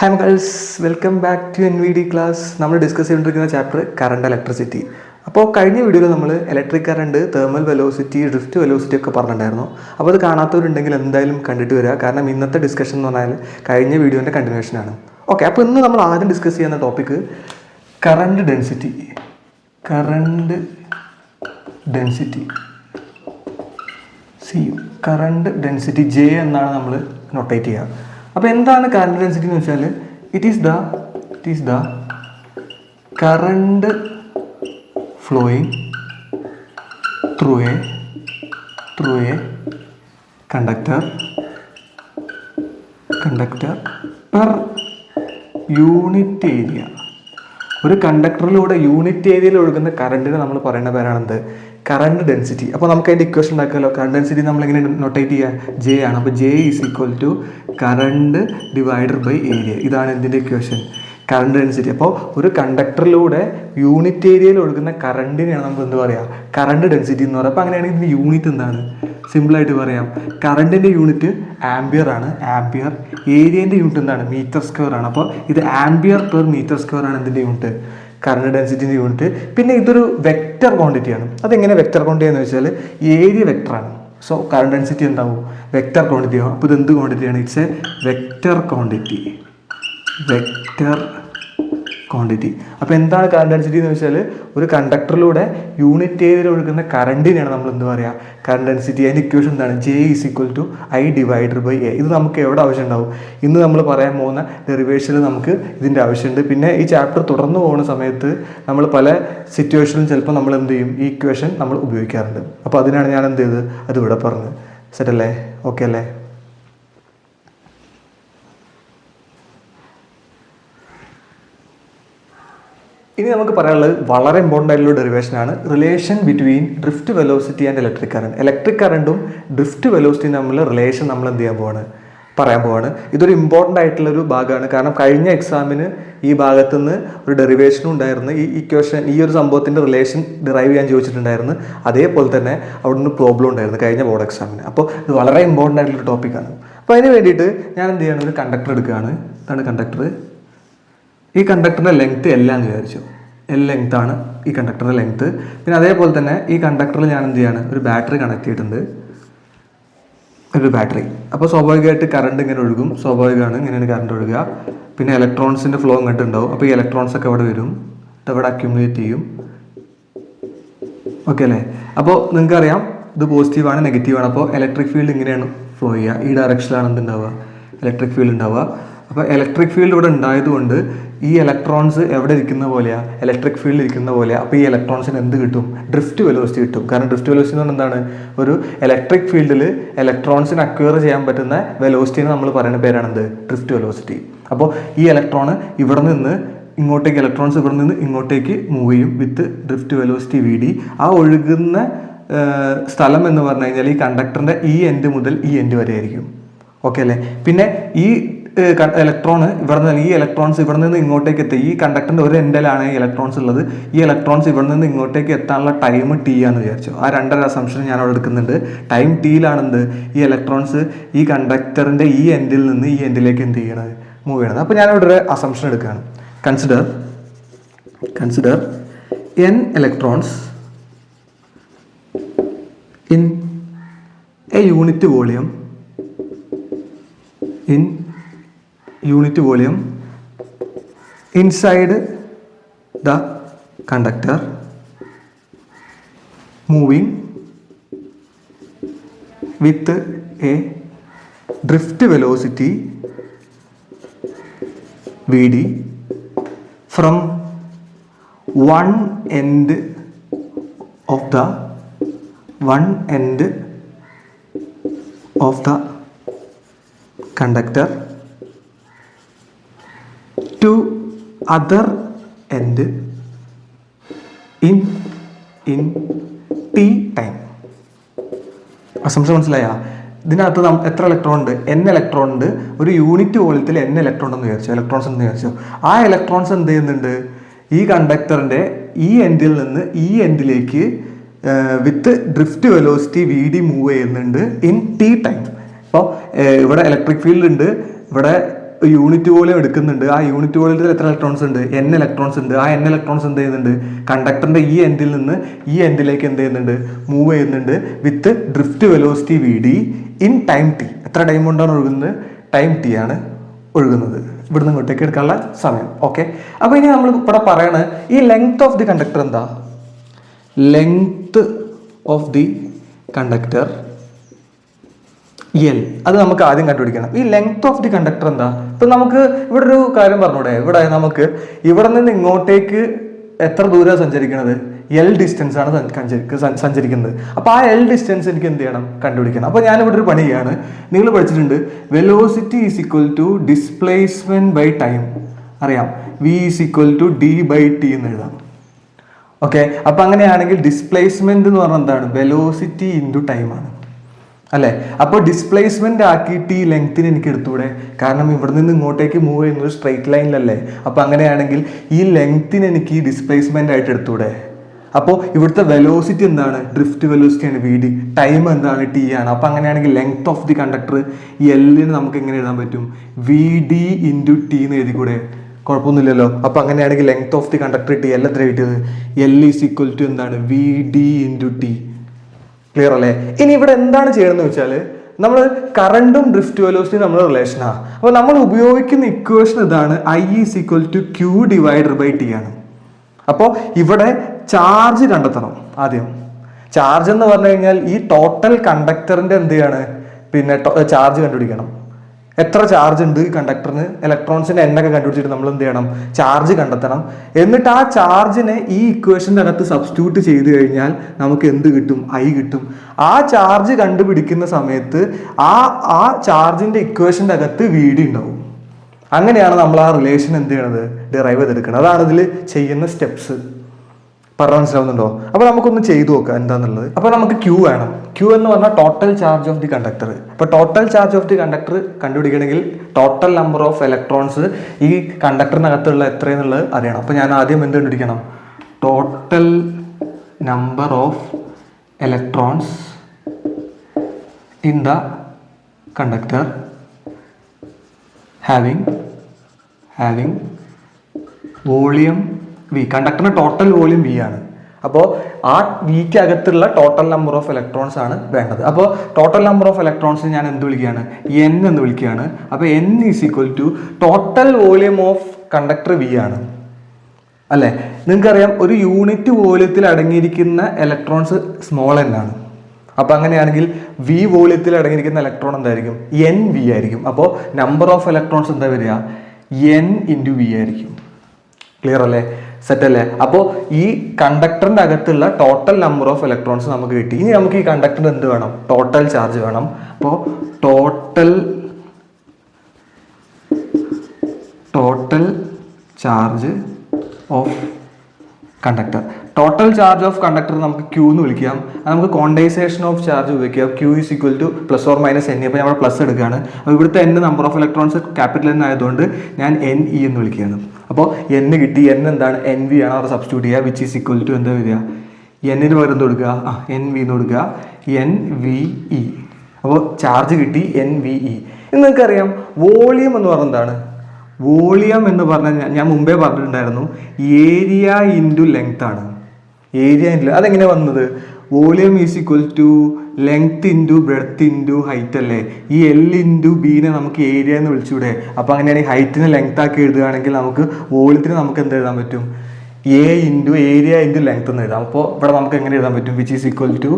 Hi മക്കൾസ്, welcome back to NVD class. നമ്മൾ discuss ചെയ്തുകൊണ്ടിരിക്കുന്ന ചാപ്റ്റർ കറണ്ട് ഇലക്ട്രിസിറ്റി. അപ്പോൾ കഴിഞ്ഞ വീഡിയോയിൽ നമ്മൾ electric current, thermal velocity, drift velocity ഒക്കെ പറഞ്ഞിട്ടുണ്ടായിരുന്നു. അപ്പോൾ അത് കാണാത്തവരുണ്ടെങ്കിൽ എന്തായാലും കണ്ടിട്ട് വരിക. കാരണം ഇന്നത്തെ ഡിസ്കഷൻ എന്ന് പറഞ്ഞാൽ കഴിഞ്ഞ വീഡിയോൻ്റെ കണ്ടിന്യൂഷനാണ്. ഓക്കെ, അപ്പോൾ ഇന്ന് നമ്മൾ ആദ്യം ഡിസ്കസ് ചെയ്യുന്ന topic current density. Current density J എന്നാണ് നമ്മൾ നൊട്ടേറ്റ് ചെയ്യുക. അപ്പോൾ എന്താണ് കറണ്ട് ഡെൻസിറ്റി എന്ന് വെച്ചാൽ it is the current flowing through A conductor per unit area. ഒരു കണ്ടക്ടറിലൂടെ യൂണിറ്റ് ഏരിയയിൽ ഒഴുകുന്ന കറണ്ടിന് നമ്മൾ പറയുന്ന പേരാണെന്ത്? Current density. അപ്പോൾ നമുക്ക് അതിൻ്റെ ഇക്വേഷൻ ഉണ്ടാക്കാമല്ലോ. കറണ്ട് ഡെൻസിറ്റി നമ്മൾ എങ്ങനെ നൊട്ടേറ്റ് ചെയ്യുക? J ആണ്. അപ്പോൾ J is equal to current divided by area. ഇതാണ് എന്തിൻ്റെ ഇക്വേഷൻ? Current density. അപ്പോൾ ഒരു കണ്ടക്ടറിലൂടെ യൂണിറ്റ് ഏരിയയിൽ ഒഴുകുന്ന കറണ്ടിനെയാണ് നമ്മൾ എന്ത് പറയുക? കറണ്ട് ഡെൻസിറ്റി എന്ന് പറയുക. അപ്പോൾ അങ്ങനെയാണെങ്കിൽ ഇതിൻ്റെ യൂണിറ്റ് എന്താണ്? സിമ്പിളായിട്ട് പറയാം, കറണ്ടിൻ്റെ യൂണിറ്റ് ആംബിയർ ആണ്. ആംബിയർ. ഏരിയൻ്റെ യൂണിറ്റ് എന്താണ്? മീറ്റർ സ്ക്വയർ ആണ്. അപ്പോൾ ഇത് ആംബിയർ പെർ മീറ്റർ സ്ക്വയർ ആണ് എന്തിൻ്റെ യൂണിറ്റ്? Current ഡെൻസിറ്റിൻ്റെ unit. പിന്നെ ഇതൊരു വെക്റ്റർ ക്വാണ്ടിറ്റിയാണ്. അതെങ്ങനെ വെക്റ്റർ ക്വാണ്ടിറ്റി എന്ന് വെച്ചാൽ ഏരിയ വെക്റ്ററാണ്. സോ കറണ്ട് ഡെൻസിറ്റി എന്താവും? വെക്റ്റർ ക്വാണ്ടിറ്റി ആവും. അപ്പോൾ ഇത് എന്ത് ക്വാണ്ടിറ്റിയാണ്? It's a vector quantity. അപ്പോൾ എന്താണ് കറണ്ട് ഡെൻസിറ്റി എന്ന് വെച്ചാൽ ഒരു കണ്ടക്ടറിലൂടെ യൂണിറ്റ് ഏരിയയിൽ ഒഴുകുന്ന കറണ്ടിനെയാണ് നമ്മൾ എന്ത് പറയുക? Current density. അതിൻ്റെ ഇക്വേഷൻ എന്താണ്? J is equal to I divided by A. ഇത് നമുക്ക് എവിടെ ആവശ്യം ഉണ്ടാവും? ഇന്ന് നമ്മൾ പറയാൻ പോകുന്ന ഡെറിവേഷനിൽ നമുക്ക് ഇതിൻ്റെ ആവശ്യമുണ്ട്. പിന്നെ ഈ ചാപ്റ്റർ തുടർന്ന് പോകുന്ന സമയത്ത് നമ്മൾ പല സിറ്റുവേഷനിലും ചിലപ്പോൾ നമ്മൾ എന്ത് ചെയ്യും? ഈ ഇക്വേഷൻ നമ്മൾ ഉപയോഗിക്കാറുണ്ട്. അപ്പോൾ അതിനാണ് ഞാൻ എന്ത് ചെയ്തത്? അത് ഇവിടെ പറഞ്ഞത്. സെറ്റല്ലേ? ഓക്കെ അല്ലേ? ഇനി നമുക്ക് പറയാനുള്ളത് വളരെ ഇമ്പോർട്ടൻ്റ് ആയിട്ടുള്ള ഡെറിവേഷനാണ്. Relation between drift velocity and electric current. Electric കറണ്ടും ഡ്രിഫ്റ്റ് വെലോസിറ്റിയും തമ്മിലുള്ള റിലേഷൻ നമ്മൾ എന്ത് പറയാൻ പോവാണ്. ഇതൊരു ഇമ്പോർട്ടൻ്റ് ആയിട്ടുള്ളൊരു ഭാഗമാണ്. കാരണം കഴിഞ്ഞ എക്സാമിന് ഈ ഭാഗത്തുനിന്ന് ഒരു ഡെറിവേഷനും ഉണ്ടായിരുന്നു. ഈ ഇക്വേഷൻ, ഈ ഒരു സംഭവത്തിൻ്റെ റിലേഷൻ ഡിറൈവ് ചെയ്യാൻ ചോദിച്ചിട്ടുണ്ടായിരുന്നു. അതേപോലെ തന്നെ അവിടെ നിന്ന് പ്രോബ്ലം ഉണ്ടായിരുന്നു കഴിഞ്ഞ ബോർഡ് എക്സാമിന്. അപ്പോൾ ഇത് വളരെ ഇമ്പോർട്ടൻ്റ് ആയിട്ടുള്ളൊരു ടോപ്പിക്കാണ്. അപ്പോൾ അതിന് വേണ്ടിയിട്ട് ഞാൻ എന്ത് ചെയ്യാണ്? ഒരു കണ്ടക്ടർ എടുക്കുകയാണ്. ഇതാണ് കണ്ടക്ടർ. ഈ കണ്ടക്ടറിൻ്റെ ലെങ്ത്ത് L എന്ന് വിചാരിച്ചു. L ലെങ്ത്താണ് ഈ കണ്ടക്ടറിൻ്റെ ലെങ്ത്ത്. പിന്നെ അതേപോലെ തന്നെ ഈ കണ്ടക്ടറിൽ ഞാൻ എന്ത് ചെയ്യാണ്? ഒരു ബാറ്ററി കണക്ട് ചെയ്തിട്ടുണ്ട്. ഒരു ബാറ്ററി. അപ്പോൾ സ്വാഭാവികമായിട്ട് കറണ്ട് ഇങ്ങനെ ഒഴുകും. സ്വാഭാവികമാണ്, ഇങ്ങനെയാണ് കറണ്ട് ഒഴുകുക. പിന്നെ ഇലക്ട്രോൺസിൻ്റെ ഫ്ലോ ഇങ്ങോട്ട് ഉണ്ടാവും. അപ്പോൾ ഈ ഇലക്ട്രോൺസ് ഒക്കെ ഇവിടെ വരും, ഇവിടെ അക്യുമുലേറ്റ് ചെയ്യും. ഓക്കെ അല്ലേ? അപ്പോൾ നിങ്ങൾക്കറിയാം ഇത് പോസിറ്റീവാണ്, നെഗറ്റീവാണ്. അപ്പോൾ ഇലക്ട്രിക് ഫീൽഡ് ഇങ്ങനെയാണ് ഫ്ലോ ചെയ്യുക. ഈ ഡയറക്ഷനിലാണ് എന്തുണ്ടാവുക? ഇലക്ട്രിക് ഫീൽഡ് ഉണ്ടാവുക. അപ്പോൾ ഇലക്ട്രിക് ഫീൽഡ് ഇവിടെ ഉണ്ടായതുകൊണ്ട് ഈ ഇലക്ട്രോൺസ് എവിടെ ഇരിക്കുന്ന പോലെയാണ്? ഇലക്ട്രിക് ഫീൽഡ് ഇരിക്കുന്ന പോലെയാണ്. അപ്പോൾ ഈ ഇലക്ട്രോൺസിന് എന്ത് കിട്ടും? ഡ്രിഫ്റ്റ് വെലോസിറ്റി കിട്ടും. കാരണം ഡ്രിഫ്റ്റ് വെലോസിറ്റി എന്ന് പറഞ്ഞാൽ എന്താണ്? ഒരു ഇലക്ട്രിക് ഫീൽഡിൽ ഇലക്ട്രോൺസിന് അക്വയർ ചെയ്യാൻ പറ്റുന്ന വെലോസിറ്റിനെ നമ്മൾ പറയുന്ന പേരാണെന്ത്? Drift velocity. അപ്പോൾ ഈ ഇലക്ട്രോൺ ഇവിടെ നിന്ന് ഇങ്ങോട്ടേക്ക്, ഇലക്ട്രോൺസ് ഇവിടെ നിന്ന് ഇങ്ങോട്ടേക്ക് മൂവ് ചെയ്യും വിത്ത് ഡ്രിഫ്റ്റ് വെലോസിറ്റി VD. ആ ഒഴുകുന്ന സ്ഥലം എന്ന് പറഞ്ഞു കഴിഞ്ഞാൽ ഈ കണ്ടക്ടറിൻ്റെ ഈ എൻഡ് മുതൽ ഈ എൻഡ് വരെ ആയിരിക്കും. ഓക്കെ അല്ലേ? പിന്നെ ഈ ഇലക്ട്രോൺ ഇവിടെ നിന്ന്, ഈ ഇലക്ട്രോൺസ് ഇവിടെ നിന്ന് ഇങ്ങോട്ടേക്ക് എത്തി. ഈ കണ്ടക്ടറിൻ്റെ ഒരു എൻഡിലാണ് ഈ ഇലക്ട്രോൺസ് ഉള്ളത്. ഈ ഇലക്ട്രോൺസ് ഇവിടെ നിന്ന് ഇങ്ങോട്ടേക്ക് എത്താനുള്ള ടൈം T ആണെന്ന് വിചാരിച്ചു. ആ രണ്ടര അസംഷൻ ഞാൻ അവിടെ എടുക്കുന്നുണ്ട്. ടൈം Tയിലാണെന്ത്? ഈ ഇലക്ട്രോൺസ് ഈ കണ്ടക്ടറിൻ്റെ ഈ എൻഡിൽ നിന്ന് ഈ എൻഡിലേക്ക് എന്ത് ചെയ്യണത്? മൂവ് ചെയ്യണത്. അപ്പോൾ ഞാനിവിടെ ഒരു അസംഷൻ എടുക്കുകയാണ്. Consider N electrons in A unit volume inside the conductor moving with a drift velocity VD from one end of the conductor to other end in T time. Assumption മനസ്സിലായാ? ഇതിനകത്ത് എത്ര electron ഉണ്ട്? N electron ഉണ്ട്. ഒരു unit വോളിയത്തിൽ N electron എന്ന് വിചാരിച്ചു, electrons എന്ന് വിചാരിച്ചു. ആ ഇലക്ട്രോൺസ് എന്ത് ചെയ്യുന്നുണ്ട്? ഈ കണ്ടക്ടറിൻ്റെ ഈ എൻഡിൽ നിന്ന് ഈ എൻഡിലേക്ക് വിത്ത് ഡ്രിഫ്റ്റ് വെലോസിറ്റി VD മൂവ് ചെയ്യുന്നുണ്ട് ഇൻ T ടൈം. അപ്പോൾ ഇവിടെ ഇലക്ട്രിക് ഫീൽഡ് ഉണ്ട്, ഇവിടെ യൂണിറ്റ് വോളിയം എടുക്കുന്നുണ്ട്. ആ യൂണിറ്റ് വോളിയത്തിൽ എത്ര ഇലക്ട്രോൺസ് ഉണ്ട്? n ഇലക്ട്രോൺസ് ഉണ്ട്. ആ n ഇലക്ട്രോൺസ് എന്ത് ചെയ്യുന്നുണ്ട്? കണ്ടക്ടറിന്റെ ഈ എൻഡിൽ നിന്ന് ഈ എൻഡിലേക്ക് എന്ത് ചെയ്യുന്നുണ്ട്? മൂവ് ചെയ്യുന്നുണ്ട് with drift velocity vd in time t. എത്ര ടൈം കൊണ്ടാണ് ഒഴുകുന്നത്? ടൈം t ആണ് ഒഴുകുന്നത്. ഇവിടുന്ന് ഇങ്ങോട്ടേക്ക് എടുക്കാനുള്ള സമയം. ഓക്കെ, അപ്പൊ ഇനി നമ്മൾ ഇവിടെ പറയണ ഈ ലെങ്ത് ഓഫ് ദി കണ്ടക്ടർ എന്താ? Length of the conductor L. അത് നമുക്ക് ആദ്യം കണ്ടുപിടിക്കണം. ഈ ലെങ്ത് ഓഫ് ദി കണ്ടക്ടർ എന്താ? ഇപ്പൊ നമുക്ക് ഇവിടെ ഒരു കാര്യം പറഞ്ഞൂടെ, ഇവിടെ നമുക്ക് ഇവിടെ നിന്ന് ഇങ്ങോട്ടേക്ക് എത്ര ദൂരം സഞ്ചരിക്കുന്നത്? എൽ ഡിസ്റ്റൻസ് ആണ് സഞ്ചരിക്കുന്നത്. അപ്പൊ ആ എൽ ഡിസ്റ്റൻസ് എനിക്ക് എന്ത് ചെയ്യണം? കണ്ടുപിടിക്കണം. അപ്പൊ ഞാനിവിടെ ഒരു പണി ചെയ്യാണ്. നിങ്ങൾ പഠിച്ചിട്ടുണ്ട് velocity is equal to displacement by time. അറിയാം, V is equal to D by T എന്ന് എഴുതാം. ഓക്കെ, അപ്പൊ അങ്ങനെയാണെങ്കിൽ ഡിസ്പ്ലേസ്മെന്റ് എന്ന് പറഞ്ഞാൽ എന്താണ്? വെലോസിറ്റി ഇൻറ്റു ടൈം ആണ് അല്ലെ? അപ്പോൾ ഡിസ്പ്ലേസ്മെന്റ് ആക്കിയിട്ട് ഈ ലെങ്ത്തിന് എനിക്ക് എടുത്തൂടെ? കാരണം ഇവിടെ നിന്ന് ഇങ്ങോട്ടേക്ക് മൂവ് ചെയ്യുന്നത് സ്ട്രെയിറ്റ് ലൈനിലല്ലേ. അപ്പൊ അങ്ങനെയാണെങ്കിൽ ഈ ലെങ്ത്തിന് എനിക്ക് ഈ ഡിസ്പ്ലേസ്മെന്റ് ആയിട്ട് എടുത്തൂടെ? അപ്പോൾ ഇവിടുത്തെ വെലോസിറ്റി എന്താണ്? ഡ്രിഫ്റ്റ് വെലോസിറ്റി ആണ് vd. ടൈം എന്താണ്? t ആണ്. അപ്പൊ അങ്ങനെയാണെങ്കിൽ ലെങ്ത് ഓഫ് ദി കണ്ടക്ടർ എല്ലിന് നമുക്ക് എങ്ങനെ എഴുതാൻ പറ്റും? vd ഇൻറ്റു ടി എന്ന് എഴുതിക്കൂടെ? കുഴപ്പമൊന്നുമില്ലല്ലോ. അപ്പൊ അങ്ങനെയാണെങ്കിൽ length of the conductor T L എത്ര കിട്ടിയത്? എൽ ഈസ് ഈക്വൽ ടു എന്താണ്? vd into T. ക്ലിയർ അല്ലേ? ഇനി ഇവിടെ എന്താണ് ചെയ്യണമെന്ന് വെച്ചാൽ നമ്മൾ കറണ്ടും ഡ്രിഫ്റ്റ് വെലോസിറ്റി നമ്മൾ റിലേഷനാ. അപ്പോൾ നമ്മൾ ഉപയോഗിക്കുന്ന ഇക്വേഷൻ ഇതാണ്, I is equal to Q divided by T ആണ്. അപ്പോൾ ഇവിടെ ചാർജ് കണ്ടെത്തണം ആദ്യം. ചാർജ് എന്ന് പറഞ്ഞു കഴിഞ്ഞാൽ ഈ ടോട്ടൽ കണ്ടക്ടറിന്റെ എന്ത് ചെയ്യാണ്? പിന്നെ ചാർജ് കണ്ടുപിടിക്കണം. എത്ര ചാർജ് ഉണ്ട് കണ്ടക്ടറിന്? ഇലക്ട്രോൺസിന്റെ എണ്ണൊക്കെ കണ്ടുപിടിച്ചിട്ട് നമ്മൾ എന്ത് ചെയ്യണം? ചാർജ് കണ്ടെത്തണം. എന്നിട്ട് ആ ചാർജിനെ ഈ ഇക്വേഷന്റെ അകത്ത് സബ്സ്റ്റിറ്റ്യൂട്ട് ചെയ്ത് കഴിഞ്ഞാൽ നമുക്ക് എന്ത് കിട്ടും? I കിട്ടും. ആ ചാർജ് കണ്ടുപിടിക്കുന്ന സമയത്ത് ആ ചാർജിന്റെ ഇക്വേഷന്റെ അകത്ത് vd ഉണ്ടാവും. അങ്ങനെയാണ് നമ്മൾ ആ റിലേഷൻ എന്ത് ചെയ്യണത്? ഡിറൈവ് ചെയ്തെടുക്കുന്നത്. അതാണ് ഇതിൽ ചെയ്യുന്ന സ്റ്റെപ്സ്. പറഞ്ഞ മനസ്സിലാവുന്നുണ്ടോ? അപ്പൊ നമുക്കൊന്ന് ചെയ്തു നോക്കാം എന്താന്നുള്ളത്. അപ്പൊ നമുക്ക് ക്യൂ വേണം. ക്യൂ എന്ന് പറഞ്ഞാൽ total charge of the conductor. അപ്പൊ total charge of the conductor കണ്ടുപിടിക്കണമെങ്കിൽ ടോട്ടൽ നമ്പർ ഓഫ് ഇലക്ട്രോൺസ് ഈ കണ്ടക്ടറിനകത്തുള്ള എത്രയെന്നുള്ളത് അറിയണം. അപ്പൊ ഞാൻ ആദ്യം എന്ത് കണ്ടുപിടിക്കണം? Total number of electrons in the conductor having volume V. കണ്ടക്ടറിന്റെ ടോട്ടൽ വോളിയം വി ആണ്. അപ്പോൾ ആ വിക്ക് അകത്തുള്ള ടോട്ടൽ നമ്പർ ഓഫ് ഇലക്ട്രോൺസ് ആണ് വേണ്ടത്. അപ്പോൾ ടോട്ടൽ നമ്പർ ഓഫ് ഇലക്ട്രോൺസ് ഞാൻ എന്ത് വിളിക്കുകയാണ്? n എന്ന് വിളിക്കുകയാണ്. അപ്പോൾ n is equal to total volume of conductor V ആണ് അല്ലേ? നിങ്ങൾക്കറിയാം ഒരു യൂണിറ്റ് വോളിയത്തിൽ അടങ്ങിയിരിക്കുന്ന ഇലക്ട്രോൺസ് സ്മോൾ n ആണ്. അപ്പൊ അങ്ങനെയാണെങ്കിൽ വി വോളിയത്തിൽ അടങ്ങിയിരിക്കുന്ന ഇലക്ട്രോൺ എന്തായിരിക്കും? എൻ വി ആയിരിക്കും. അപ്പോൾ നമ്പർ ഓഫ് ഇലക്ട്രോൺസ് എന്താ വരിക? n ഇൻറ്റു വി ആയിരിക്കും. ക്ലിയർ അല്ലേ? സെറ്റ് അല്ലേ? അപ്പോൾ ഈ കണ്ടക്ടറിന്റെ അകത്തുള്ള ടോട്ടൽ നമ്പർ ഓഫ് ഇലക്ട്രോൺസ് നമുക്ക് കിട്ടി. ഇനി നമുക്ക് ഈ കണ്ടക്ടറിന് എന്ത് വേണം? ടോട്ടൽ ചാർജ് വേണം. അപ്പോൾ total charge of conductor. Total charge of conductor നമുക്ക് ക്യൂ എന്ന് വിളിക്കാം. നമുക്ക് ക്വാണ്ടൈസേഷൻ ഓഫ് ചാർജ് ഉപയോഗിക്കാം. Q is equal to plus or minus N. അപ്പോൾ നമ്മൾ പ്ലസ് എടുക്കുകയാണ്. അപ്പോൾ ഇവിടുത്തെ n number of electrons capital n ആയതുകൊണ്ട് ഞാൻ n e എന്ന് വിളിക്കുകയാണ്. അപ്പോൾ n കിട്ടി. n എന്താണ്? എൻ വി ആണ്. അവിടെ സബ്സ്റ്റിറ്റ്യൂട്ട് ചെയ്യുക. വിച്ച് ഈസ് ഈക്വൽ ടു എന്താ വരിക? എന്നിന് പകരം എന്ത് കൊടുക്കുക? എൻ വി എന്ന് കൊടുക്കുക. N V E. അപ്പോൾ ചാർജ് കിട്ടി n v e. ഇന്ന് നിങ്ങൾക്കറിയാം വോളിയം എന്ന് പറഞ്ഞാൽ എന്താണ്? വോളിയം എന്ന് പറഞ്ഞാൽ ഞാൻ മുമ്പേ പറഞ്ഞിട്ടുണ്ടായിരുന്നു, ഏരിയ ഇൻറ്റു ലെങ്ത് ആണ്. ഏരിയ ഇൻറ്റു അതെങ്ങനെയാണ് വന്നത്? Volume is equal to length into breadth into height അല്ലേ? ഈ എൽ ഇൻറ്റു ബീനെ നമുക്ക് ഏരിയ എന്ന് വിളിച്ചൂടെ? അപ്പോൾ അങ്ങനെയാണെങ്കിൽ ഹൈറ്റിനെ ലെങ്ത് ആക്കി എഴുതുകയാണെങ്കിൽ നമുക്ക് വോളിയത്തിന് നമുക്ക് എന്ത് എഴുതാൻ പറ്റും? A into area into length എന്ന് എഴുതാം. അപ്പോൾ ഇവിടെ നമുക്ക് എങ്ങനെ എഴുതാൻ പറ്റും? Which is equal to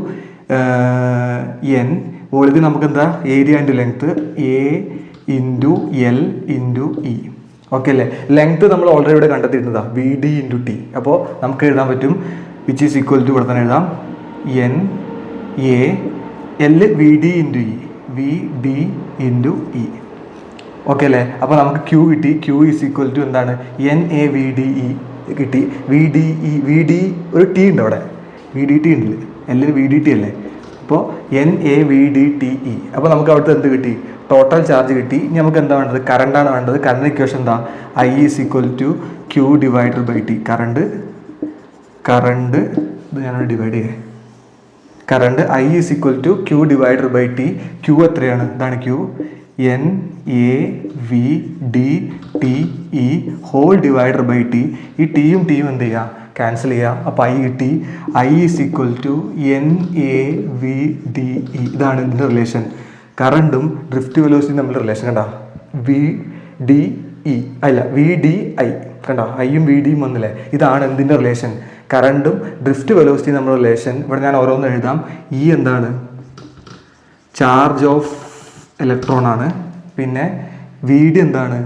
N. വോളിയത്തിന് നമുക്ക് എന്താ? Area into length A into L into E. Okay അല്ലേ? ലെങ്ത് നമ്മൾ ഓൾറെഡി ഇവിടെ കണ്ടെത്തിയിരുന്നതാ, വി ഡി ഇൻറ്റു ടി. അപ്പോൾ നമുക്ക് എഴുതാൻ പറ്റും വിച്ച് ഈസ് ഈക്വൽ ടു ഇവിടെ തന്നെ എഴുതാം N A L V D into E, V D into E. Okay അല്ലേ? അപ്പോൾ നമുക്ക് ക്യൂ കിട്ടി. ക്യൂ ഈസ് ഈക്വൽ ടു എന്താണ്? N A V D E കിട്ടി. V D E, V D ഒരു ടി ഉണ്ട് അവിടെ, വി ഡി ടി ഉണ്ട്. എല്ലിൽ വി ഡി ടി അല്ലേ? അപ്പോൾ N A V D T E. അപ്പോൾ നമുക്ക് അവിടുത്തെ എന്ത് കിട്ടി? ടോട്ടൽ ചാർജ് കിട്ടി. ഇനി നമുക്ക് എന്താ വേണ്ടത്? കറണ്ടാണ് വേണ്ടത്. കറണ്ട് ഇക്വേഷൻ എന്താ? I is equal to Q divided by T. Current ഇത് ഞാനോട് ഡിവൈഡ് ചെയ്യേ. Current I is equal to Q divided by T. Q എത്രയാണ്? ഇതാണ് Q. N A V D T E whole divided by T. ഈ ടിയും ടിയും എന്ത് ചെയ്യുക, ക്യാൻസൽ ചെയ്യുക. അപ്പോൾ ഐ കിട്ടി. I is equal to N A V D E. ഇതാണ് ഇതിൻ്റെ റിലേഷൻ. കറണ്ടും ഡ്രിഫ്റ്റ് വെലോസിറ്റി തമ്മിലുള്ള റിലേഷൻ കണ്ടോ, വി ഡി ഇ അല്ല വി ഡി ഐ കണ്ടോ, ഐയും വി ഡിയും വന്നില്ലേ. ഇതാണ് എന്തിൻ്റെ റിലേഷൻ, കറണ്ടും ഡ്രിഫ്റ്റ് വെലോസിറ്റി തമ്മിലുള്ള റിലേഷൻ. ഇവിടെ ഞാൻ ഓരോന്ന് എഴുതാം. ഇ എന്താണ്, ചാർജ് ഓഫ് ഇലക്ട്രോൺ ആണ്. പിന്നെ വി ഡി എന്താണ്,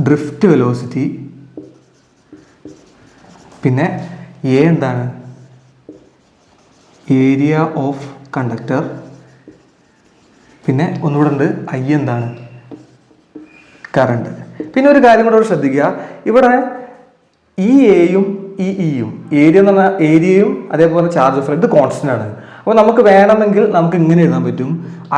ഡ്രിഫ്റ്റ് വെലോസിറ്റി. പിന്നെ എ എന്താണ്, ഏരിയ ഓഫ് കണ്ടക്ടർ. പിന്നെ ഒന്നുകൂടെ ഉണ്ട്, ഐ എന്താണ്, കറണ്ട്. പിന്നെ ഒരു കാര്യം കൂടെ ശ്രദ്ധിക്കുക, ഇവിടെ ഈ എയും ഈ ഇയും, ഏരിയ എന്ന് പറഞ്ഞാൽ ഏരിയയും അതേപോലെ ചാർജ് ഓഫ് ഇത് കോൺസ്റ്റന്റ് ആണ്. അപ്പോൾ നമുക്ക് വേണമെങ്കിൽ നമുക്ക് ഇങ്ങനെ എഴുതാൻ പറ്റും,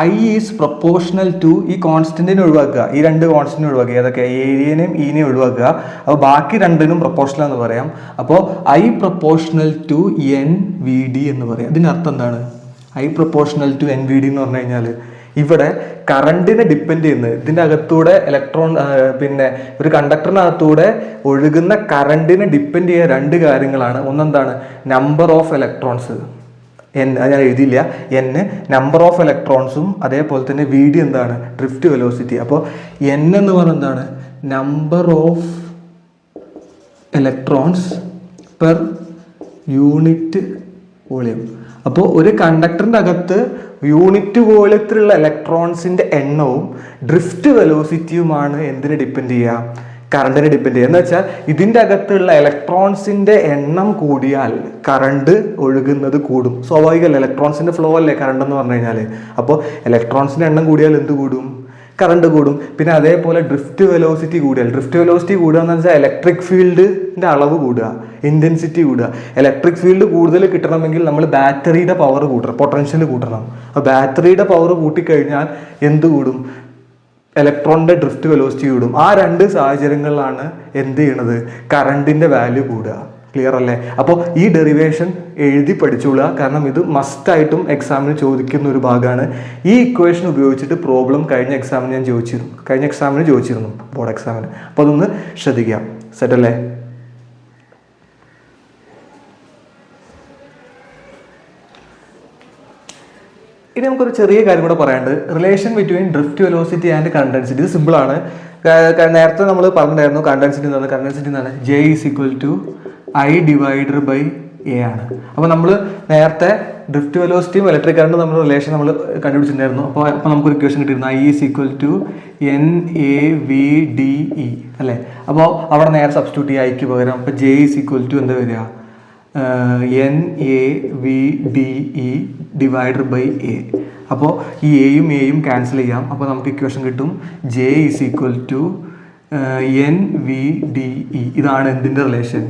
ഐ ഈസ് പ്രൊപ്പോർഷണൽ ടു, ഈ കോൺസ്റ്റന്റിനെ ഒഴിവാക്കുക, ഈ രണ്ട് കോൺസ്റ്റന്റിനെ ഒഴിവാക്കുക, ഏതൊക്കെ എരിയനെയും ഈനെയും ഒഴിവാക്കുക. അപ്പോൾ ബാക്കി രണ്ടിനും പ്രൊപ്പോർഷണൽ എന്ന് പറയാം. അപ്പോൾ I proportional to N V D എന്ന് പറയാം. ഇതിൻ്റെ അർത്ഥം എന്താണ്, I proportional to N V D എന്ന് പറഞ്ഞു കഴിഞ്ഞാൽ ഇവിടെ കറണ്ടിനെ ഡിപ്പെൻഡ് ചെയ്യുന്നത്, ഇതിൻ്റെ അകത്തൂടെ ഇലക്ട്രോൺ പിന്നെ ഒരു കണ്ടക്ടറിനകത്തൂടെ ഒഴുകുന്ന കറണ്ടിനെ ഡിപ്പെൻഡ് ചെയ്യുന്ന രണ്ട് കാര്യങ്ങളാണ്. ഒന്നെന്താണ്, നമ്പർ ഓഫ് ഇലക്ട്രോൺസ്, എൻ അത് ഞാൻ എഴുതിയില്ല, എൻ നമ്പർ ഓഫ് ഇലക്ട്രോൺസും അതേപോലെ തന്നെ വി ഡി എന്താണ്, ഡ്രിഫ്റ്റ് വെലോസിറ്റി. അപ്പോൾ എൻ എന്ന് പറയുന്നത് എന്താണ്, number of electrons per unit volume. അപ്പോൾ ഒരു കണ്ടക്ടറിൻ്റെ അകത്ത് യൂണിറ്റ് വോളിയത്തിലുള്ള ഇലക്ട്രോൺസിൻ്റെ എണ്ണവും ഡ്രിഫ്റ്റ് വെലോസിറ്റിയുമാണ് എന്തിനെ ഡിപ്പെൻഡ് ചെയ്യുക, കറണ്ടിനെ ഡിപ്പെൻഡ് ചെയ്യുക. എന്ന് വെച്ചാൽ ഇതിൻ്റെ അകത്തുള്ള ഇലക്ട്രോൺസിൻ്റെ എണ്ണം കൂടിയാൽ കറണ്ട് ഒഴുകുന്നത് കൂടും. സ്വാഭാവികമല്ല, ഇലക്ട്രോൺസിൻ്റെ ഫ്ലോ അല്ലേ കറണ്ട് എന്ന് പറഞ്ഞു കഴിഞ്ഞാൽ. അപ്പോൾ ഇലക്ട്രോൺസിൻ്റെ എണ്ണം കൂടിയാൽ എന്ത് കൂടും, കറണ്ട് കൂടും. പിന്നെ അതേപോലെ ഡ്രിഫ്റ്റ് വെലോസിറ്റി കൂടിയാൽ, ഡ്രിഫ്റ്റ് വെലോസിറ്റി കൂടുക എന്ന് വെച്ചാൽ ഇലക്ട്രിക് ഫീൽഡിൻ്റെ അളവ് കൂടുക, ഇൻറ്റൻസിറ്റി കൂടുക. ഇലക്ട്രിക് ഫീൽഡ് കൂടുതൽ കിട്ടണമെങ്കിൽ നമ്മൾ ബാറ്ററിയുടെ പവർ കൂട്ടണം, പൊട്ടൻഷ്യൽ കൂട്ടണം. അപ്പോൾ ബാറ്ററിയുടെ പവർ കൂട്ടിക്കഴിഞ്ഞാൽ എന്ത് കൂടും, ഇലക്ട്രോണിൻ്റെ ഡ്രിഫ്റ്റ് വെലോസിറ്റി കൂടും. ആ രണ്ട് സാഹചര്യങ്ങളിലാണ് എന്ത് ചെയ്യണത്, കറണ്ടിൻ്റെ വാല്യൂ കൂടുക. ക്ലിയർ അല്ലേ? അപ്പോൾ ഈ ഡെറിവേഷൻ എഴുതി പഠിച്ചോളുക, കാരണം ഇത് മസ്റ്റായിട്ടും എക്സാമിന് ചോദിക്കുന്ന ഒരു ഭാഗമാണ്. ഈ ഇക്വേഷൻ ഉപയോഗിച്ചിട്ട് പ്രോബ്ലം കഴിഞ്ഞ എക്സാമിന് ചോദിച്ചിരുന്നു ബോർഡ് എക്സാമിന്. അപ്പോൾ അതൊന്ന് ശ്രദ്ധിക്കാം. സെറ്റ് അല്ലേ? ഇനി നമുക്കൊരു ചെറിയ കാര്യം കൂടെ പറയാനുണ്ട്, relation between drift velocity and current density. ഇത് സിമ്പിളാണ്. നേരത്തെ നമ്മൾ പറഞ്ഞിട്ടുണ്ടായിരുന്നു കറണ്ട് ഡെൻസിറ്റി എന്താണ്, J is equal to I divided by A ആണ്. അപ്പോൾ നമ്മൾ നേരത്തെ ഡ്രിഫ്റ്റ് വെലോസിറ്റിയും ഇലക്ട്രിക് കറണ്ടും തമ്മിലുള്ള റിലേഷൻ നമ്മൾ കണ്ടുപിടിച്ചിട്ടുണ്ടായിരുന്നു. അപ്പോൾ നമുക്കൊരു ഇക്വേഷൻ കിട്ടിയിരുന്നു, I is equal to N A V D E അല്ലേ. അപ്പോൾ അവിടെ നേരെ സബ്സ്റ്റിറ്റ്യൂട്ട് ചെയ്യുക ഐക്ക് പകരം. അപ്പോൾ ജെ ഈസ് ഈക്വൽ ടു എന്താ വരിക, N A V D E divided by A. അപ്പോൾ ഈ എയും ക്യാൻസൽ ചെയ്യാം. അപ്പോൾ നമുക്ക് ഇക്വേഷൻ കിട്ടും, J is equal to N V D E. ഇതാണ് എന്തിൻ്റെ റിലേഷൻ,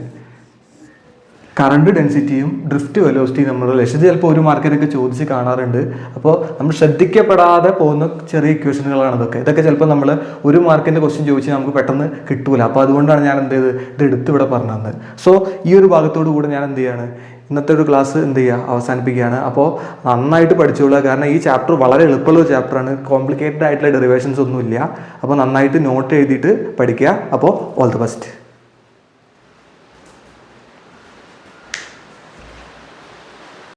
കറണ്ട് ഡെൻസിറ്റിയും ഡ്രിഫ്റ്റ് വെലോസിറ്റിയും നമ്മുടെ റിലേഷൻ. ചിലപ്പോൾ ഒരു മാർക്കിനൊക്കെ ചോദിച്ച് കാണാറുണ്ട്. അപ്പോൾ നമ്മൾ ശ്രദ്ധിക്കപ്പെടാതെ പോകുന്ന ചെറിയ ഇക്വേഷനുകളാണ് ഇതൊക്കെ ചിലപ്പോൾ നമ്മൾ ഒരു മാർക്കിൻ്റെ ക്വസ്റ്റ്യൻ ചോദിച്ചാൽ നമുക്ക് പെട്ടെന്ന് കിട്ടൂല. അപ്പോൾ അതുകൊണ്ടാണ് ഞാൻ എന്ത് ചെയ്ത് ഇത് എടുത്ത് ഇവിടെ പറഞ്ഞു തന്നത്. സോ ഈ ഒരു ഭാഗത്തോടു കൂടെ ഞാൻ എന്ത് ചെയ്യാണ്, ഇന്നത്തെ ഒരു ക്ലാസ് എന്ത് ചെയ്യുക, അവസാനിപ്പിക്കുകയാണ്. അപ്പോൾ നന്നായിട്ട് പഠിച്ചോളുക, കാരണം ഈ ചാപ്റ്റർ വളരെ എളുപ്പമുള്ള ഒരു ചാപ്റ്ററാണ്. കോംപ്ലിക്കേറ്റഡ് ആയിട്ടുള്ള ഡെറിവേഷൻസ് ഒന്നുമില്ല. അപ്പോൾ നന്നായിട്ട് നോട്ട് എഴുതിയിട്ട് പഠിക്കുക. അപ്പോൾ ഓൾ ദി ബെസ്റ്റ്.